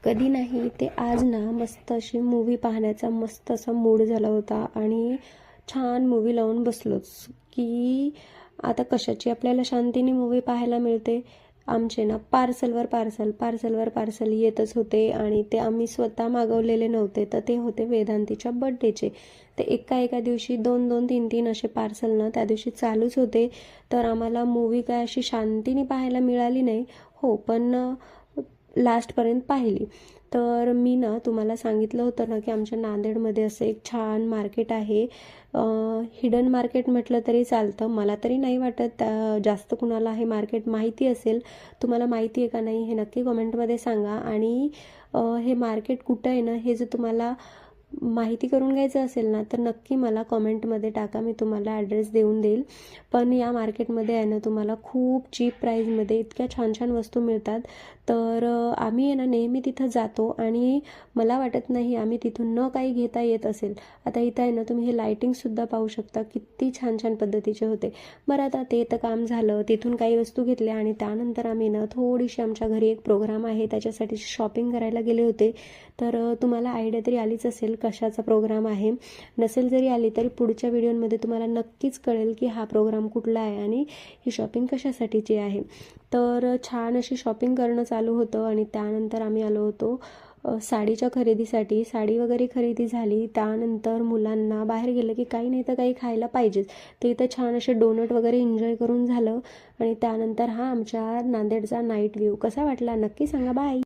कधी नाही ते आज ना मस्त अशी मूवी पाहण्याचा मस्त असा मूड झाला होता आणि छान मूवी लावून बसलोच की आता कशाची आपल्याला शांतीने मूवी पाहायला मिळते. आमचे ना पार्सलवर पार्सल येतच होते आणि ते आम्ही स्वतः मागवलेले नव्हते, तर ते होते वेदांतीच्या बड्डेचे. ते एका दिवशी 2-2, 3-3 असे पार्सल ना त्या दिवशी चालूच होते. तर आम्हाला मूवी काय अशी शांतीने पाहायला मिळाली नाही हो, पण लास्टपर्यंत पाहिली. तर मी ना तुम्हाला सांगितलं होतं ना की आमच्या नांदेडमध्ये असं एक छान मार्केट आहे. हिडन मार्केट म्हटलं तरी चालतं, मला तरी नाही वाटत जास्त कुणाला हे मार्केट माहिती असेल. तुम्हाला माहिती आहे का नाही हे नक्की कमेंटमध्ये सांगा. आणि हे मार्केट कुठं आहे ना हे जर तुम्हाला माहिती करून घ्यायचं असेल ना तर नक्की मला कमेंटमध्ये टाका, मी तुम्हाला ॲड्रेस देऊन देईल. पण या मार्केटमध्ये आहे ना तुम्हाला खूप चीप प्राईजमध्ये इतक्या छान छान वस्तू मिळतात. तर आम्ही आहे ना नेहमी तिथं जातो आणि मला वाटत नाही आम्ही तिथून न काही घेता येत असेल. आता इथं आहे ना तुम्ही हे लायटिंगसुद्धा पाहू शकता, किती छान छान पद्धतीचे होते. बरं आता ते तर काम झालं, तिथून काही वस्तू घेतल्या आणि त्यानंतर आम्ही ना थोडीशी आमच्या घरी एक प्रोग्राम आहे त्याच्यासाठी शॉपिंग करायला गेले होते. तर तुम्हाला आयडिया तरी आलीच असेल कशाचा प्रोग्राम आहे. नसेल जरी आली तरी पुढच्या व्हिडिओमध्ये तुम्हाला नक्कीच कळेल की हा प्रोग्राम कुठला आहे आणि ही शॉपिंग कशासाठीची आहे. तर छान अशी शॉपिंग करणं चालू होतं आणि त्यानंतर आम्ही आलो होतो साडीच्या खरेदीसाठी. साडी वगैरे खरेदी झाली, त्यानंतर मुलांना बाहेर गेलं की काही नाही तर काही खायला पाहिजेच. ते इथं छान असे डोनट वगैरे एन्जॉय करून झालं आणि त्यानंतर हा आमच्या नांदेडचा नाईट व्ह्यू कसा वाटला नक्की सांगा. बाय.